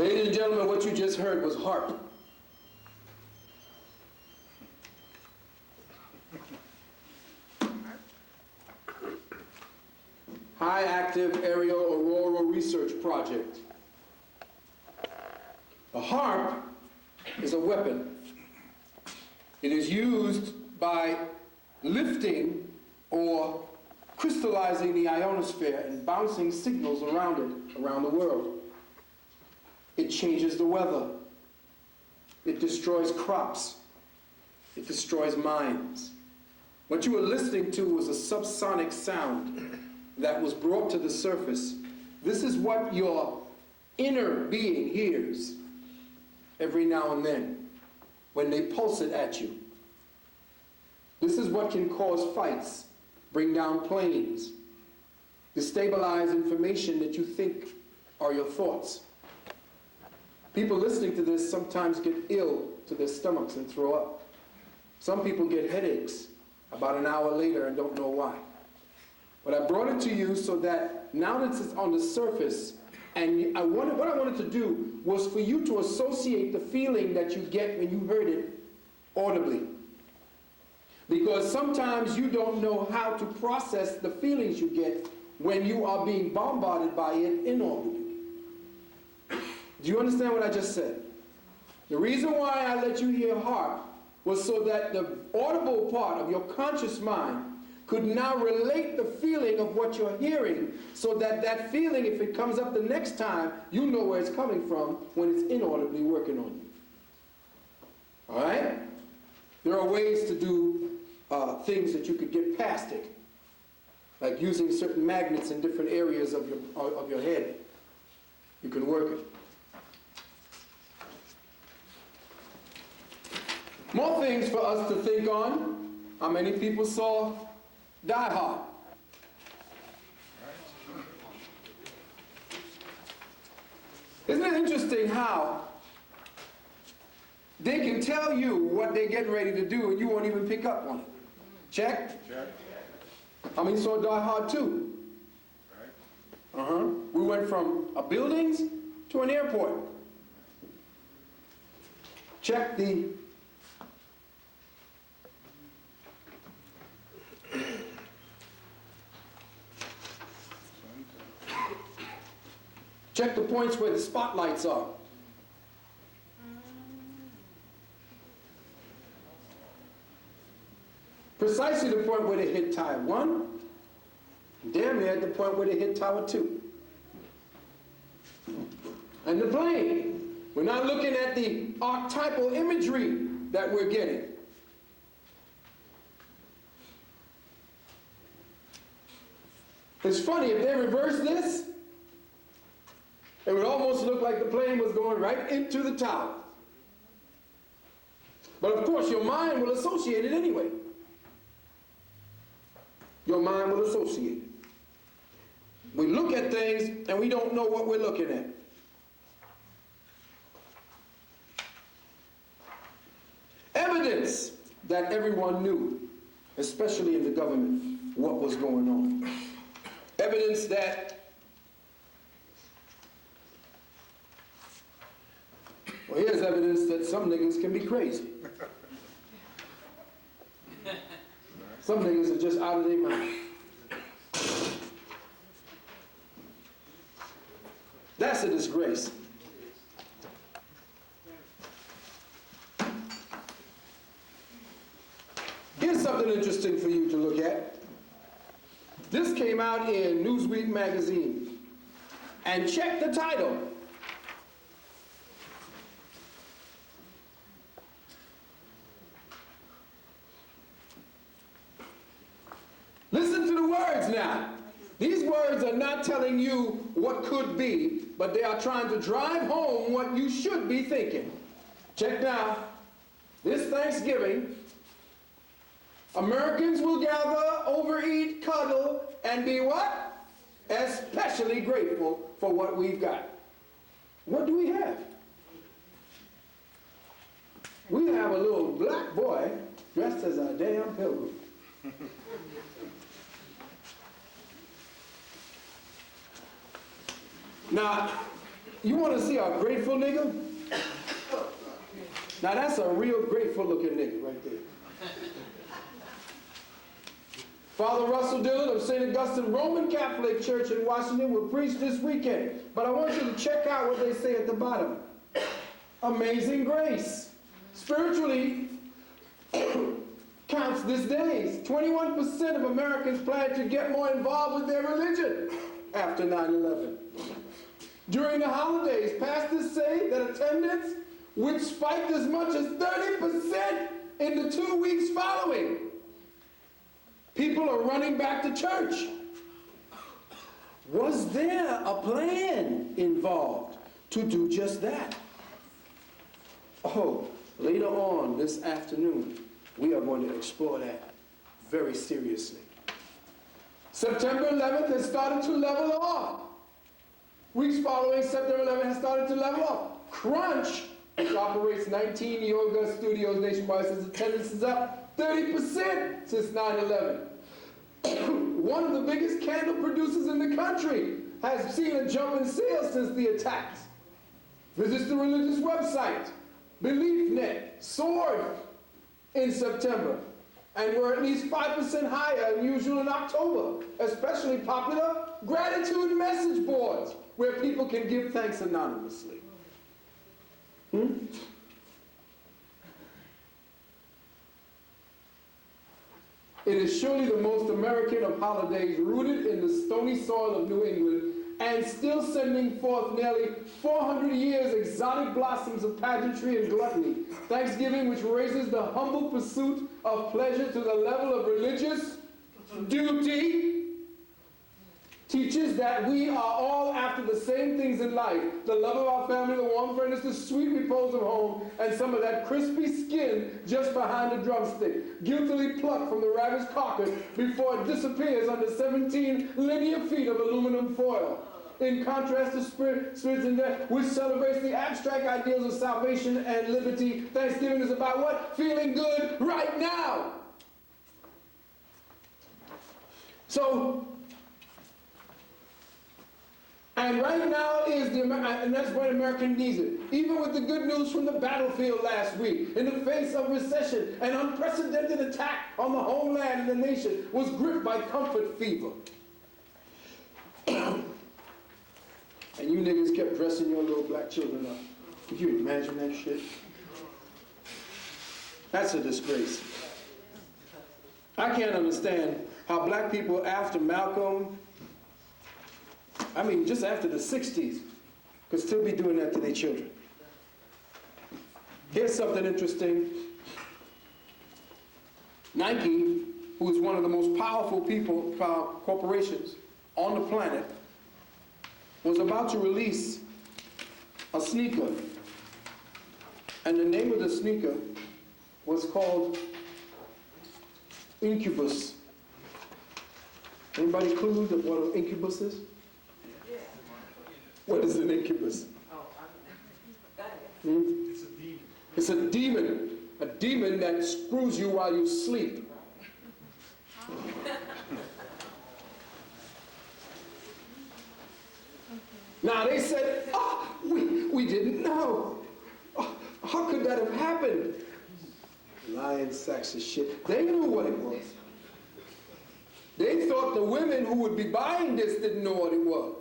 Ladies and gentlemen, what you just heard was harp. High Active Aerial Aurora Research Project. A harp is a weapon. It is used by lifting or crystallizing the ionosphere and bouncing signals around it, around the world. It changes the weather. It destroys crops. It destroys minds. What you were listening to was a subsonic sound that was brought to the surface. This is what your inner being hears every now and then when they pulse it at you. This is what can cause fights, bring down planes, destabilize information that you think are your thoughts. People listening to this sometimes get ill to their stomachs and throw up. Some people get headaches about an hour later and don't know why. But I brought it to you so that now that it's on the surface, and what I wanted to do was for you to associate the feeling that you get when you heard it audibly. Because sometimes you don't know how to process the feelings you get when you are being bombarded by it inaudibly. Do you understand what I just said? The reason why I let you hear harp was so that the audible part of your conscious mind could now relate the feeling of what you're hearing, so that that feeling, if it comes up the next time, you know where it's coming from when it's inaudibly working on you. All right? There are ways to do things that you could get past it, like using certain magnets in different areas of your head. You can work it. More things for us to think on. How many people saw Die Hard? Isn't it interesting how they can tell you what they're getting ready to do and you won't even pick up on it? Check? Check. How many saw Die Hard 2? Right. We went from buildings to an airport. Check the check the points where the spotlights are. Precisely the point where they hit Tower 1, damn near at the point where they hit Tower 2. And the plane. We're not looking at the archetypal imagery that we're getting. It's funny, if they reverse this, it would almost look like the plane was going right into the tower. But of course, your mind will associate it anyway. Your mind will associate it. We look at things and we don't know what we're looking at. Evidence that everyone knew, especially in the government, what was going on. Evidence that, well, here's evidence that some niggas can be crazy. Some niggas are just out of their mind. That's a disgrace. Here's something interesting for you to look at. This came out in Newsweek magazine. And check the title. Listen to the words now. These words are not telling you what could be, but they are trying to drive home what you should be thinking. Check now. This Thanksgiving, Americans will gather, overeat, cuddle, and be what? Especially grateful for what we've got. What do we have? We have a little black boy dressed as a damn pilgrim. Now, You want to see a grateful nigga? Now that's a real grateful looking nigga right there. Father Russell Dillon of St. Augustine Roman Catholic Church in Washington will preach this weekend. But I want you to check out what they say at the bottom. Amazing grace. Spiritually counts these days. 21% of Americans plan to get more involved with their religion after 9/11. During the holidays, pastors say that attendance would spike as much as 30% in the 2 weeks following. People are running back to church. Was there a plan involved to do just that? Oh, later on this afternoon, we are going to explore that very seriously. September 11th has started to level off. Weeks following September 11th has started to level off. Crunch, which operates 19 yoga studios nationwide, says attendance is up 30% since 9/11. One of the biggest candle producers in the country has seen a jump in sales since the attacks. Visits the religious website, BeliefNet, soared in September and were at least 5% higher than usual in October. Especially popular gratitude message boards where people can give thanks anonymously. It is surely the most American of holidays, rooted in the stony soil of New England and still sending forth nearly 400 years exotic blossoms of pageantry and gluttony. Thanksgiving, which raises the humble pursuit of pleasure to the level of religious duty, teaches that we are all after the same things in life: the love of our family, the warm friendliness, the sweet repose of home, and some of that crispy skin just behind the drumstick, guiltily plucked from the ravished carcass before it disappears under 17 linear feet of aluminum foil. In contrast to Spirits in Death, which celebrates the abstract ideals of salvation and liberty, Thanksgiving is about what? Feeling good right now. So, and right now is and that's when America needs it. Even with the good news from the battlefield last week, in the face of recession, an unprecedented attack on the homeland and the nation was gripped by comfort fever. And you niggas kept dressing your little black children up. Could you imagine that shit? That's a disgrace. I can't understand how black people after Malcolm, just after the 60s, could still be doing that to their children. Here's something interesting. Nike, who is one of the most powerful corporations on the planet, was about to release a sneaker. And the name of the sneaker was called Incubus. Anybody clue what an incubus is? What is an incubus? It's a demon. It's a demon. A demon that screws you while you sleep. Now they said, we didn't know. How could that have happened? Lying sacks of shit. They knew what it was. They thought the women who would be buying this didn't know what it was.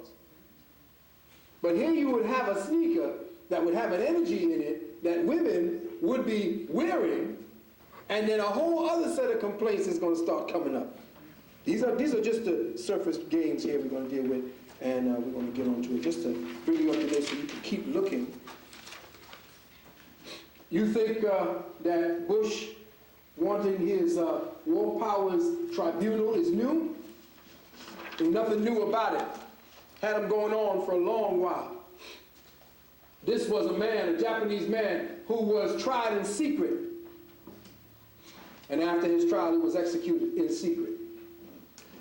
But here you would have a sneaker that would have an energy in it that women would be wearing, and then a whole other set of complaints is going to start coming up. These are just the surface games here we're going to deal with, and we're going to get onto it just to bring you up to date so you can keep looking. You think that Bush wanting his War Powers Tribunal is new? There's nothing new about it. Had him going on for a long while. This was a man, a Japanese man, who was tried in secret. And after his trial, he was executed in secret.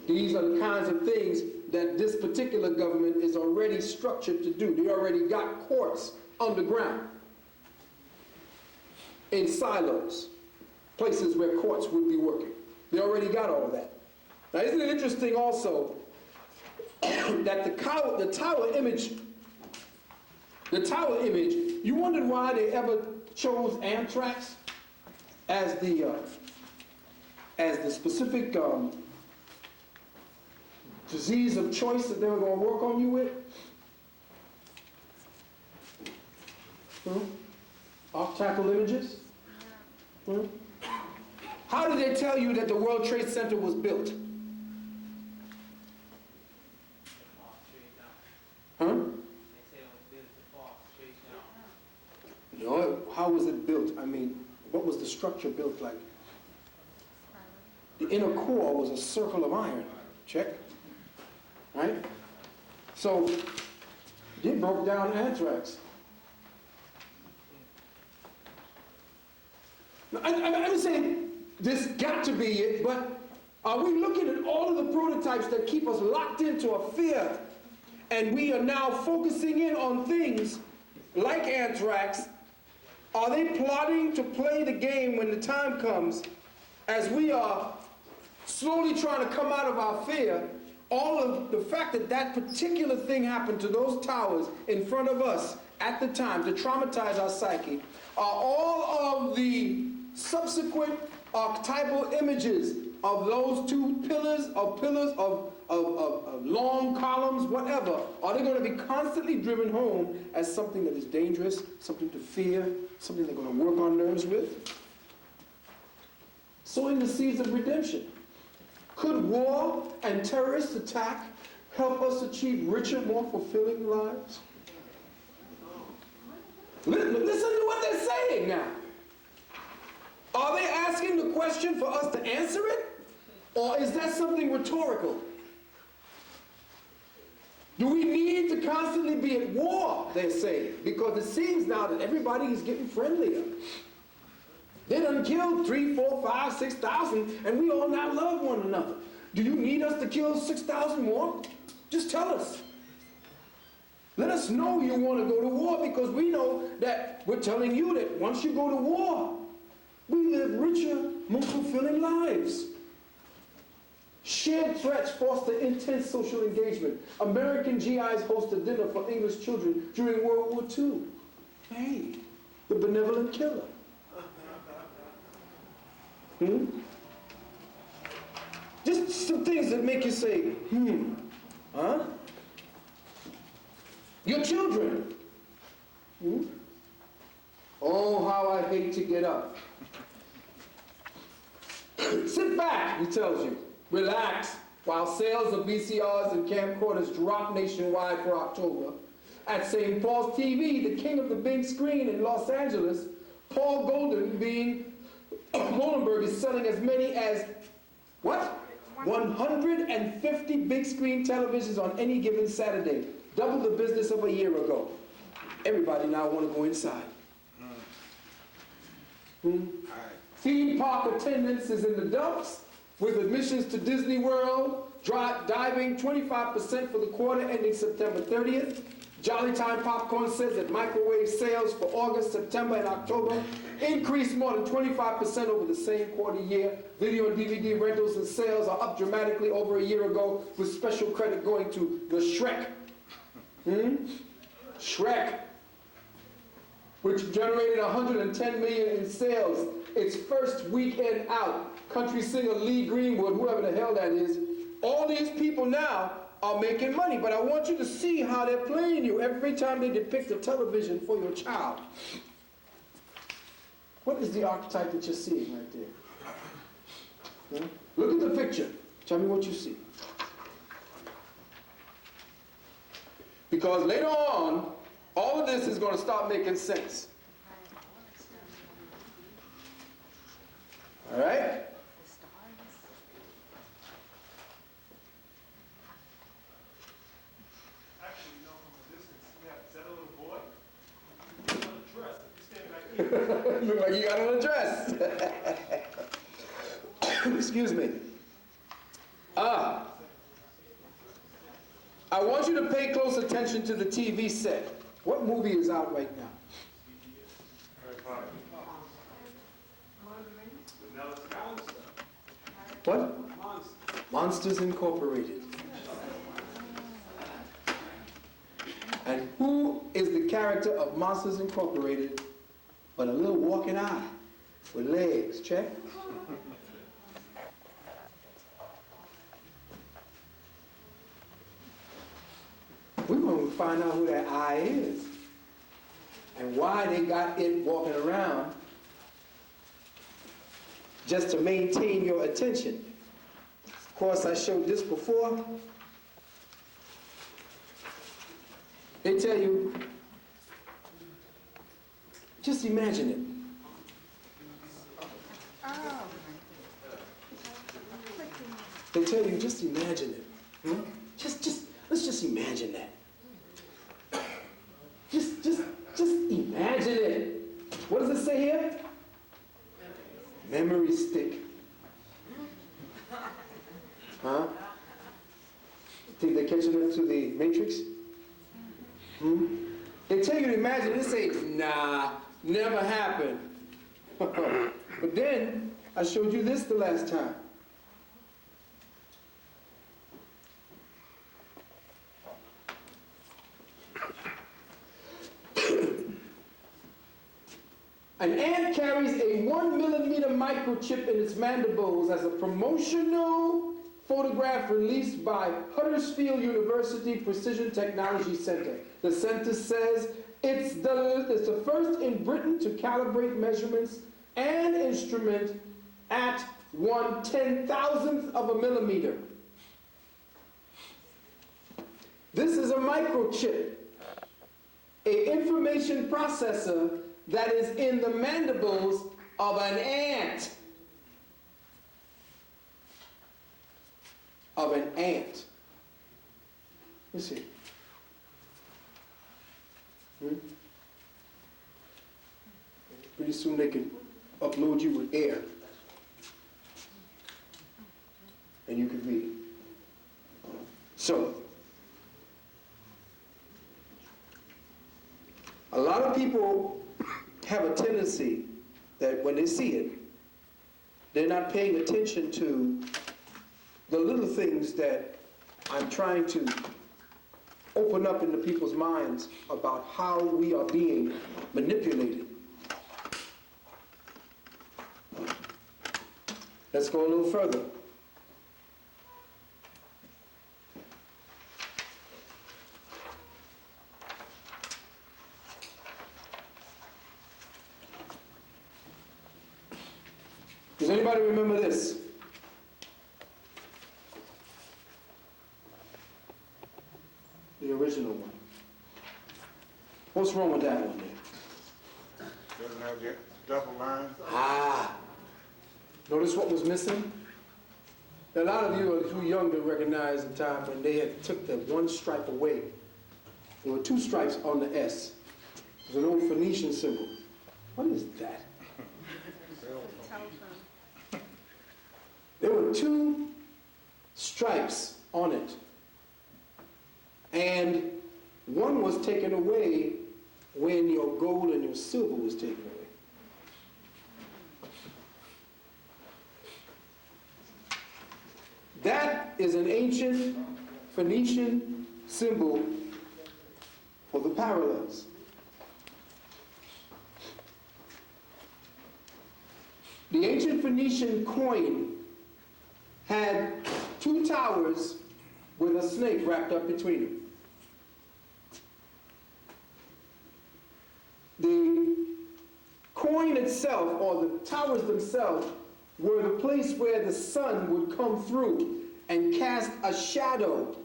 These are the kinds of things that this particular government is already structured to do. They already got courts underground, in silos, places where courts would be working. They already got all of that. Now, isn't it interesting also that the tower image The tower image, you wondered why they ever chose anthrax as the specific disease of choice that they were going to work on you with? Archetypal images? How did they tell you that the World Trade Center was built? No, how was it built? I mean, what was the structure built like? The inner core was a circle of iron. Check. Right? So, they broke down anthrax. Now, I'm saying this got to be it, but are we looking at all of the prototypes that keep us locked into a fear, and we are now focusing in on things like anthrax? Are they plotting to play the game when the time comes, as we are slowly trying to come out of our fear? All of the fact that that particular thing happened to those towers in front of us at the time to traumatize our psyche are all of the subsequent archetypal images of those two pillars of long columns, whatever. Are they going to be constantly driven home as something that is dangerous, something to fear, something they're going to work on nerves with? Sowing the seeds of redemption. Could war and terrorist attack help us achieve richer, more fulfilling lives? Listen to what they're saying now. Are they asking the question for us to answer it? Or is that something rhetorical? Do we need to constantly be at war, they're saying? Because it seems now that everybody is getting friendlier. They done killed 3, 4, 5, 6,000, and we all now love one another. Do you need us to kill 6,000 more? Just tell us. Let us know you want to go to war, because we know that we're telling you that once you go to war, we live richer, more fulfilling lives. Shared threats foster intense social engagement. American GIs host a dinner for English children during World War II. Hey, the benevolent killer. Just some things that make you say, huh? Your children. Oh, how I hate to get up. Sit back, he tells you. Relax, while sales of VCRs and camcorders drop nationwide for October. At St. Paul's TV, the king of the big screen in Los Angeles, Paul Goldenberg is selling as many as, what? 150 big screen televisions on any given Saturday. Double the business of a year ago. Everybody now want to go inside. Theme park attendance is in the dumps, with admissions to Disney World diving 25% for the quarter ending September 30th. Jolly Time Popcorn says that microwave sales for August, September, and October increased more than 25% over the same quarter year. Video and DVD rentals and sales are up dramatically over a year ago, with special credit going to the Shrek. Shrek, which generated $110 million in sales its first weekend out. Country singer Lee Greenwood, whoever the hell that is. All these people now are making money, but I want you to see how they're playing you every time they depict a television for your child. What is the archetype that you're seeing right there? Look at the picture. Tell me what you see. Because later on, all of this is going to start making sense. All right? Look like you got on a dress. Excuse me. I want you to pay close attention to the TV set. What movie is out right now? What? Monsters Incorporated. And who is the character of Monsters Incorporated but a little walking eye with legs? Check. We're going to find out who that eye is and why they got it walking around just to maintain your attention. Of course, I showed this before. They tell you, just imagine it. They tell you, just imagine it. Let's just imagine that. Just imagine it. What does it say here? Memory stick. Huh? Think they're catching up to the Matrix? They tell you to imagine, they say, nah, never happened. But then, I showed you this the last time. An ant carries a 1 millimeter microchip in its mandibles as a promotional photograph released by Huddersfield University Precision Technology Center. The center says it's the first in Britain to calibrate measurements and instrument at 1/10,000th of a millimeter. This is a microchip, an information processor that is in the mandibles of an ant. Of an ant. Let's see. Pretty soon they can upload you with air. And you can read. So, a lot of people have a tendency that when they see it, they're not paying attention to the little things that I'm trying to open up into people's minds about how we are being manipulated. Let's go a little further. Does anybody remember this? The original one. What's wrong with that one there? Doesn't have the double line. Notice what was missing? A lot of you are too young to recognize the time when they had took the one stripe away. There were two stripes on the S. It was an old Phoenician symbol. What is that? There were two stripes on it. And one was taken away when your gold and your silver was taken away. That is an ancient Phoenician symbol for the parallels. The ancient Phoenician coin had two towers with a snake wrapped up between them. The coin itself, or the towers themselves, were the place where the sun would come through and cast a shadow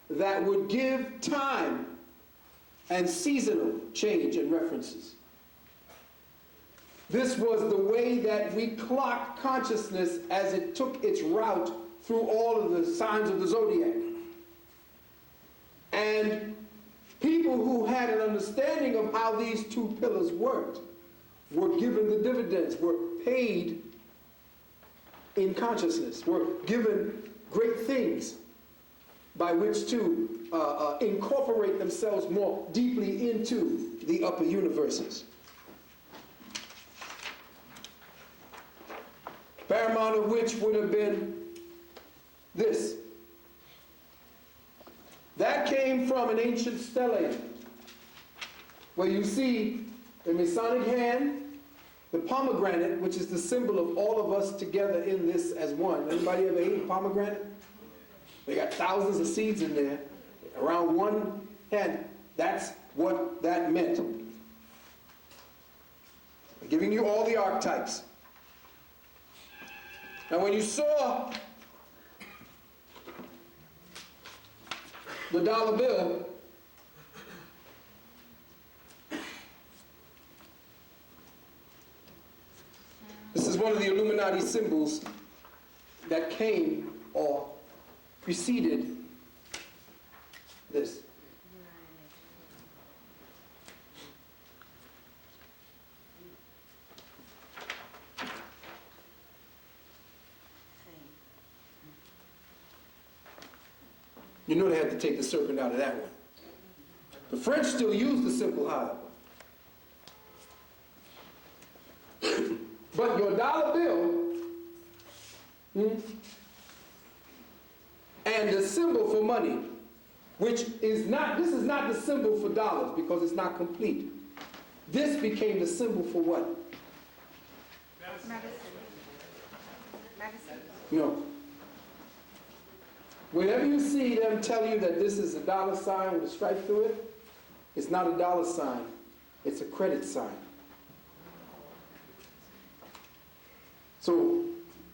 that would give time and seasonal change and references. This was the way that we clocked consciousness as it took its route through all of the signs of the zodiac. And people who had an understanding of how these two pillars worked were given the dividends, were paid in consciousness, were given great things by which to incorporate themselves more deeply into the upper universes. Paramount of which would have been this. That came from an ancient stele where you see the Masonic hand, the pomegranate, which is the symbol of all of us together in this as one. Anybody ever ate a pomegranate? They got thousands of seeds in there, around one hand. That's what that meant. I'm giving you all the archetypes. Now when you saw the dollar bill, this is one of the Illuminati symbols that came or preceded this. You know they had to take the serpent out of that one. The French still use the simple hive. But your dollar bill and the symbol for money, which is not, this is not the symbol for dollars because it's not complete. This became the symbol for what? Medicine. No. Whenever you see them tell you that this is a dollar sign with a stripe through it, it's not a dollar sign, it's a credit sign. So,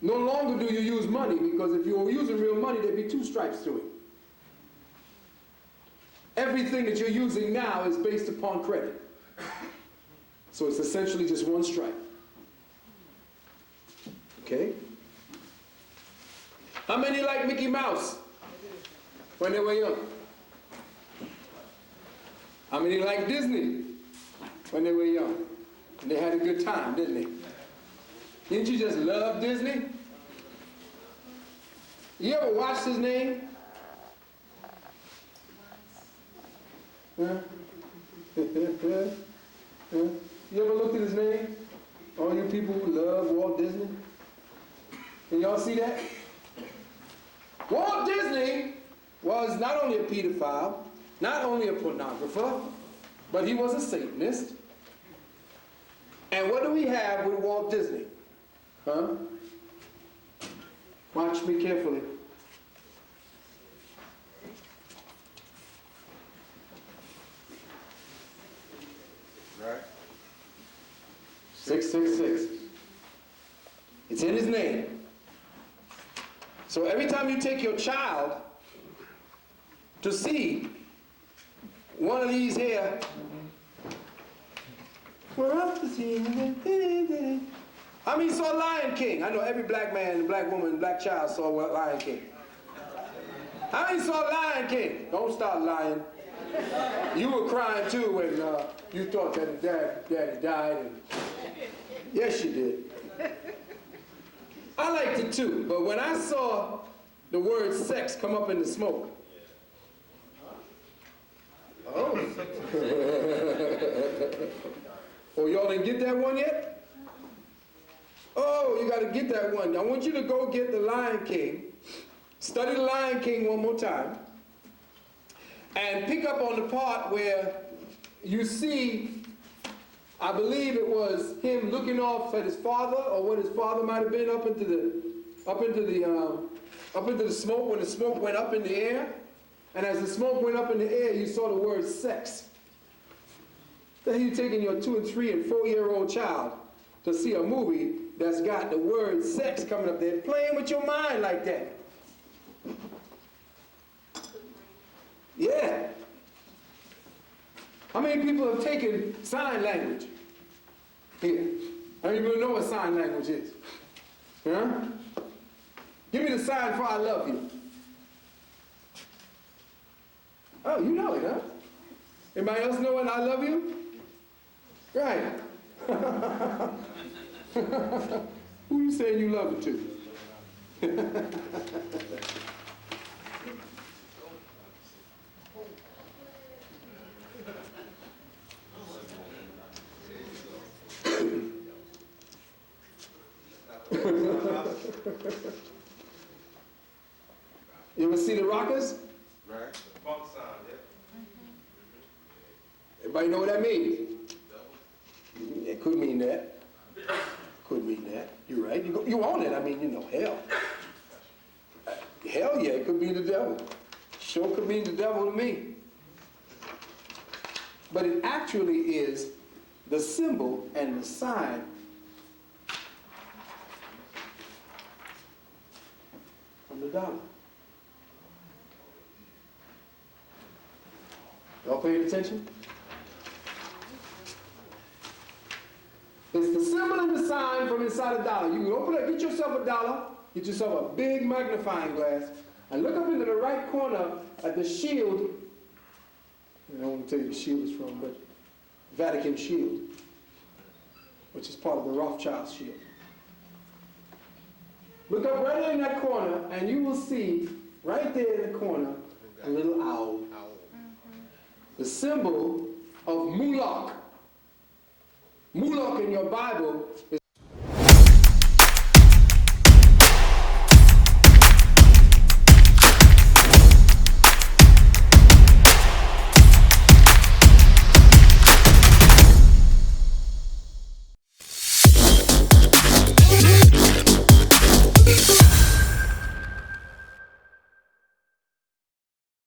no longer do you use money, because if you were using real money, there'd be two stripes through it. Everything that you're using now is based upon credit. So it's essentially just one stripe. Okay? How many like Mickey Mouse when they were young? How many like Disney when they were young? And they had a good time, didn't they? Didn't you just love Disney? You ever watched his name? Huh? You ever looked at his name? All you people who love Walt Disney? Can y'all see that? Walt Disney was not only a pedophile, not only a pornographer, but he was a Satanist. And what do we have with Walt Disney? Huh? Watch me carefully. Right. 666. It's in his name. So every time you take your child to see one of these here, we're up to see. How many saw Lion King? I know every black man, black woman, black child saw Lion King. How many saw Lion King? Don't start lying. You were crying too when you thought that daddy died. And yes, you did. I liked it too, but when I saw the word sex come up in the smoke, oh. Oh, y'all didn't get that one yet? Oh, you got to get that one. I want you to go get the Lion King, study the Lion King one more time, and pick up on the part where you see, I believe it was him looking off at his father, or what his father might have been, up into the smoke, when the smoke went up in the air. And as the smoke went up in the air, you saw the word sex. Then you taking your 2 and 3 and 4-year-old child to see a movie that's got the word sex coming up there, playing with your mind like that. Yeah. How many people have taken sign language? Here. How many people know what sign language is? Huh? Give me the sign for I love you. Oh, you know it, huh? Anybody else know what I love you? Right. Who you saying you love it to? You ever see the Rockers? Right. Bump sound, yeah. Everybody know what that means? It could mean that. Could mean that. You're right. You own it. I mean, you know, hell. Hell yeah, it could be the devil. Sure could mean the devil to me. But it actually is the symbol and the sign from the dollar. Y'all paying attention? It's the symbol and the sign from inside a dollar. You can open it, get yourself a dollar, get yourself a big magnifying glass, and look up into the right corner at the shield. I don't want to tell you the shield is from, but Vatican shield, which is part of the Rothschild shield. Look up right in that corner, and you will see right there in the corner a little owl. The symbol of Moloch. Moloch in your Bible is